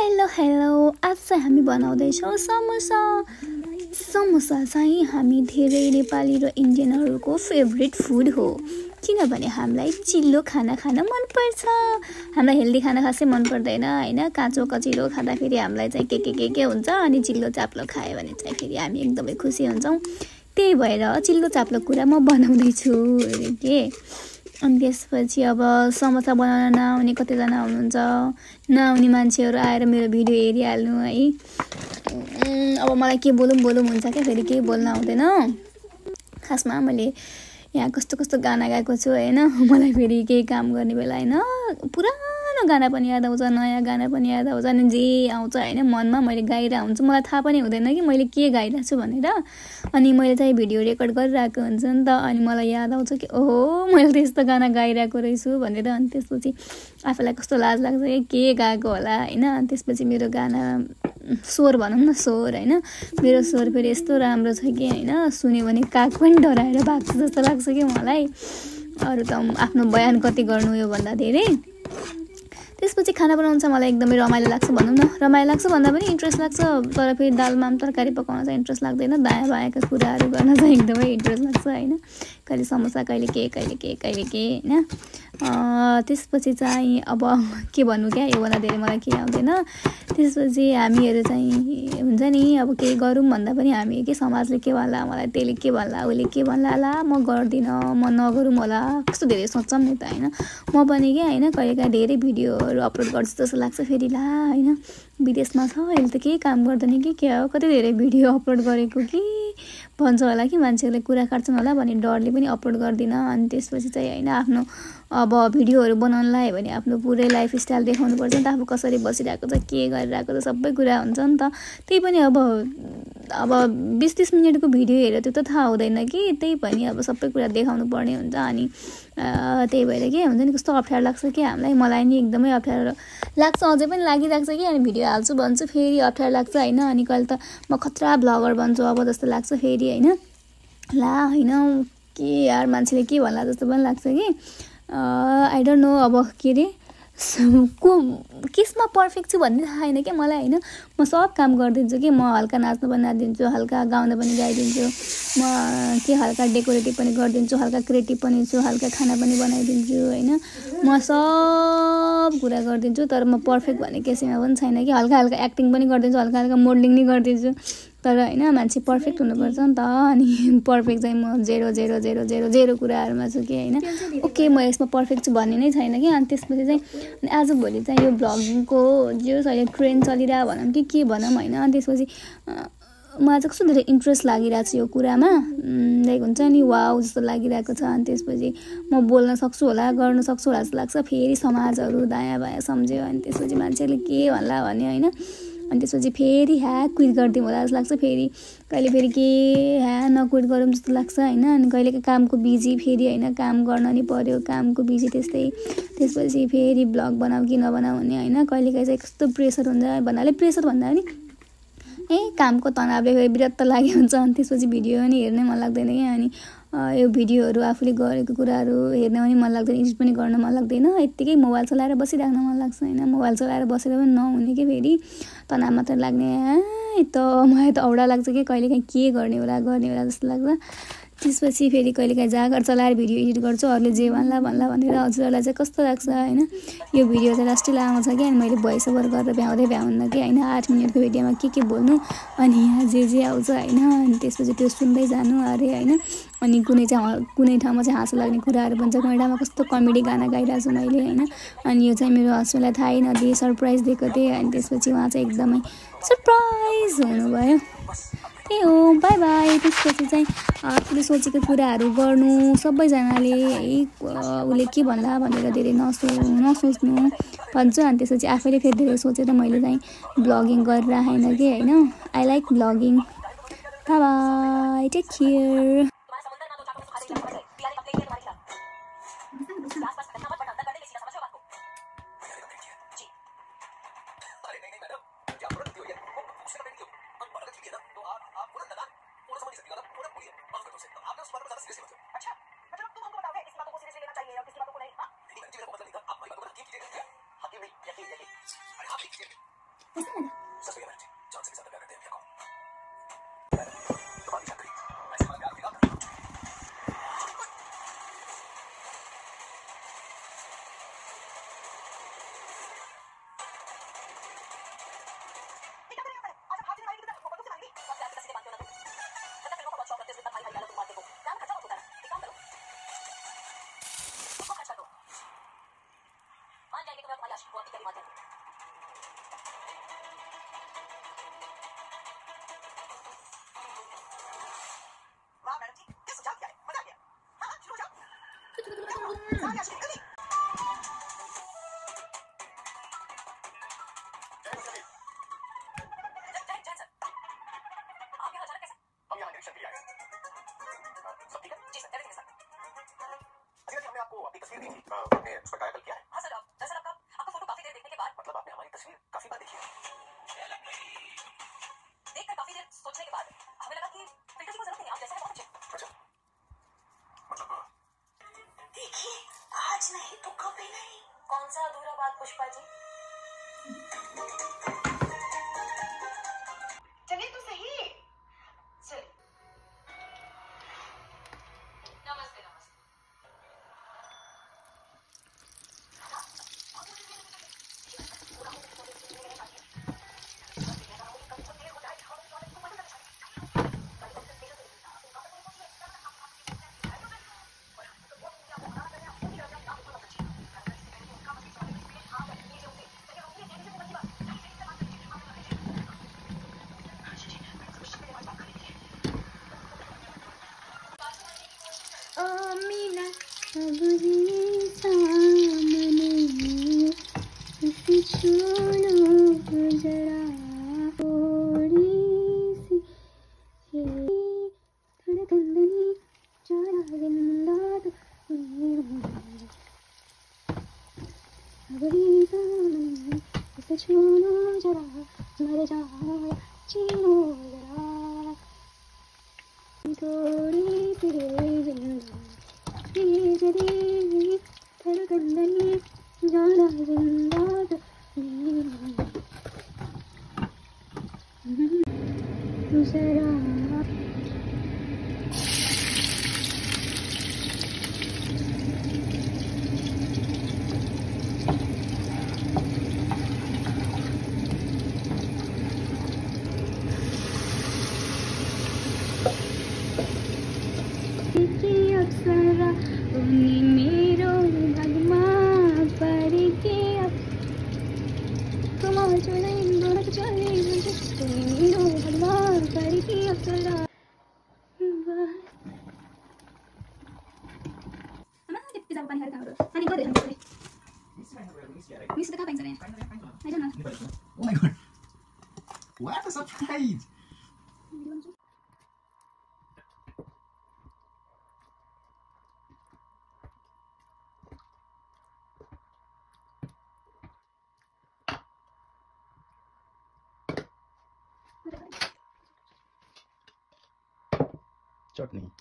Hello hello आज चाहिँ हामी बनाउँदैछौँ समोसा। समोसा चाहिँ हामी धेरै नेपाली र इन्डियनहरूको फेभरेट फुड हो, किनभने हामीलाई चिल्लो खाना खान मन पर्छ। हामीलाई हेल्दी खाना खासै मन पर्दैन हैन। काँचो कचिलो खाँदाखेरि हामीलाई चाहिँ के हुन्छ, अनि चिल्लो चाप्लो खायो भने चाहिँ फेरि हामी एकदमै खुसी हुन्छौँ। त्यही भएर चिल्लो चाप्लो कुरा म बनाउँदै छु के। अनि त्यसपछि अब समोसा बनाउन नआउने कतिजना हुनुहुन्छ, नआउने मान्छेहरू आएर मेरो भिडियो हेरिहाल्नु है। अब मलाई के बोलौँ हुन्छ क्या, फेरि केही बोल्न आउँदैन। खासमा मैले यहाँ कस्तो कस्तो गाना गाएको छु हैन। मलाई फेरि केही काम गर्ने बेला हैन पुरानो गाना पनि याद आउँछ, नयाँ गाना पनि याद आउँछ, अनि जे आउँछ हैन मनमा मैले गाइरहेको हुन्छु। मलाई थाहा पनि हुँदैन कि मैले के गाइरहेको छु भनेर। अनि मैले चाहिँ भिडियो रेकर्ड गरिरहेको हुन्छ नि त, अनि मलाई याद आउँछ कि ओहो मैले त यस्तो गाना गाइरहेको रहेछु भनेर। अनि त्यसपछि आफूलाई कस्तो लाज लाग्छ कि के गाएको होला हैन। अनि त्यसपछि मेरो गाना स्वर भनौँ न, स्वर हैन, मेरो स्वर फेरि यस्तो राम्रो छ कि हैन, सुन्यो भने काग पनि डराएर भाग्छ जस्तो लाग्छ कि मलाई। अरू त आफ्नो बयान कति गर्नु यो भन्दा धेरै। त्यसपछि खाना बनाउनु चाहिँ मलाई एकदमै रमाइलो लाग्छ भनौँ न। रमाइलो लाग्छ भन्दा पनि इन्ट्रेस्ट लाग्छ, तर फेरि दालमा तरकारी पकाउन चाहिँ इन्ट्रेस्ट लाग्दैन। दायाँ बायाँका कुराहरू गर्न चाहिँ एकदमै इन्ट्रेस्ट लाग्छ हैन। कहिले समोसा कहिले के हैन। त्यसपछि चाहिँ अब के भन्नु क्या, योभन्दा धेरै मलाई केही आउँदैन। त्यसपछि हामीहरू चाहिँ हुन्छ नि, अब केही गरौँ भन्दा पनि हामी के समाजले के भन्ला, मलाई त्यसले के भन्ला, उसले के भन्ला, ला म गर्दिनँ, म नगरौँ होला, कस्तो धेरै सोच्छौँ नि त हैन। म पनि क्या हैन कहिलेकाहीँ धेरै भिडियोहरू अपलोड गर्छु जस्तो लाग्छ फेरि, ला हैन विदेशमा छ अहिले त केही काम गर्दैन कि क्या हो, कति धेरै भिडियो अपलोड गरेको कि भन्छ होला कि मान्छेहरूले कुरा काट्छन् होला भन्ने डरले पनि अपलोड गर्दिनँ। अनि त्यसपछि चाहिँ हैन आफ्नो अब भिडियोहरू बनाउन लाग्यो भने आफ्नो पुरै लाइफस्टाइल देखाउनु पर्छ नि त, आफू कसरी बसिरहेको छ, के गरिरहेको छ, सबै कुरा हुन्छ नि त। त्यही पनि अब 20-30 मिनटको भिडियो हेरेर त्यो त थाहा हुँदैन कि, त्यही पनि अब सबै कुरा देखाउनु पर्ने हुन्छ। अनि त्यही भएर के हुन्छ नि, कस्तो अप्ठ्यारो लाग्छ कि हामीलाई, मलाई नि एकदमै अप्ठ्यारो लाग्छ, अझै पनि लागिरहेको छ कि। अनि भिडियो हाल्छु भन्छु फेरि अप्ठ्यारो लाग्छ हैन। अनि कहिले त म खतरा भ्लगर बन्छु अब जस्तो लाग्छ फेरि हैन। ला हैन के यार मान्छेले के भन्ला जस्तो पनि लाग्छ कि। आई डोन्ट नो अब के अरे को केसमा पर्फेक्ट छु भन्ने थाहा छैन क्या मलाई हैन। म सब काम गरिदिन्छु कि, म हल्का नाच्नु पनि नाचिदिन्छु, हल्का गाउन पनि गाइदिन्छु, म के हल्का डेकोरेटिभ पनि गरिदिन्छु, हल्का क्रिएटिभ पनि छु, हल्का खाना पनि बनाइदिन्छु हैन। म सब कुरा गरिदिन्छु, तर म पर्फेक्ट भन्ने केसमा पनि छैन कि। हल्का हल्का एक्टिङ पनि गरिदिन्छु, हल्का हल्का मोडलिङ नि गरिदिन्छु, तर हैन मान्छे पर्फेक्ट हुनुपर्छ नि त। अनि पर्फेक्ट चाहिँ म 0 कुराहरूमा छु कि हैन। ओके म यसमा पर्फेक्ट छु भन्ने नै छैन कि। अनि त्यसपछि चाहिँ अनि आजभोलि चाहिँ यो भ्लगिङको जो अहिले ट्रेन्ड चलिरहेको भनौँ कि के भनौँ हैन। अनि त्यसपछि मलाई चाहिँ कस्तो धेरै इन्ट्रेस्ट लागिरहेको छ यो कुरामा, लाइक हुन्छ नि वाउ जस्तो लागिरहेको छ। अनि त्यसपछि म बोल्न सक्छु होला, गर्न सक्छु होला जस्तो लाग्छ। फेरि समाजहरू दायाँ बायाँ सम्झ्यो, अनि त्यसपछि मान्छेले के भन्ला भन्यो हैन। अनि त्यसपछि फेरि क्विट गरिदिउँ होला जस्तो लाग्छ। फेरि कहिले फेरि के नक्विट गरौँ जस्तो लाग्छ हैन। अनि कहिले कामको बिजी फेरि हैन, काम गर्न नि पर्यो, कामको बिजी त्यस्तै। त्यसपछि फेरि ब्लग बनाऊ कि नबनाऊ भन्ने हैन। कहिलेकाहीँ चाहिँ कस्तो प्रेसर हुन्छ भन्नाले, प्रेसर भन्दा पनि कामको तनावले फेरि विरक्त लागेको हुन्छ। अनि त्यसपछि भिडियो पनि हेर्नै मन लाग्दैन क्या। अनि यो भिडियोहरू आफूले गरेको कुराहरू हेर्न पनि मन लाग्दैन, एडिट पनि गर्न मन लाग्दैन, यत्तिकै मोबाइल चलाएर बसिराख्न मन लाग्छ हैन। मोबाइल चलाएर बसेर पनि नहुने कि, फेरि तनाव मात्र लाग्ने। त मलाई त औडा लाग्छ कि कहिलेकाहीँ के गर्ने होला जस्तो लाग्छ। त्यसपछि फेरि कहिलेकाहीँ जागर चलाएर भिडियो एडिट गर्छु, अरूले जे भन्ला भनेर। हजुरहरूलाई चाहिँ कस्तो लाग्छ हैन। यो भिडियो चाहिँ लास्टै लामो छ कि, अनि मैले भोइस ओभर गरेर भ्याउन्न कि हैन। 8 मिनटको भिडियोमा के बोल्नु, अनि यहाँ जे आउँछ हैन। अनि त्यसपछि त्यो सुन्दै जानु अरे हैन। अनि कुनै ठाउँमा चाहिँ हाँसो लाग्ने कुराहरू भन्छ, कुनै ठाउँमा कस्तो कमेडी गाना गाइरहेको छु मैले हैन। अनि यो चाहिँ मेरो हस्बेन्डलाई थाहै नदिए सरप्राइज दिएको थिएँ। अनि त्यसपछि उहाँ चाहिँ एकदमै सरप्राइज हुनुभयो। त्यही हो, बाई बाई। त्यसपछि चाहिँ आफूले सोचेको कुराहरू गर्नु, सबैजनाले उसले के भन्ला भनेर धेरै नसोच्नु भन्छ। अनि त्यसपछि आफैले फेरि धेरै सोचेर मैले चाहिँ ब्लगिङ गरिरहेन कि हैन। I like blogging. Bye bye, take care. सच में मैंने जान से भी ज्यादा प्यार करते हैं भैया को। तो बात करी ऐसे वाला प्यार मिला था। नहीं तो कभी नहीं। कौन सा अधूरा बात पुष्पा जी? चलिए तो सही। चल। नमस्ते नमस्ते। मीना अबुझे सामने इसे छोड़ो जरा थोड़ी सी धड़कन नहीं जरा जिंदा तो अबुझे सामने इसे छोड़ो जरा मर जाओ छीनो जरा थोड़ी सी जिंदा जरी धड़कन जाना जिंदा जरा अप्सरा उन्हीं मेरो भगमा पर के तुम चले बहुत चले मेरो भगवा पर के अप्सरा Oh my god. What a surprise! Chutney.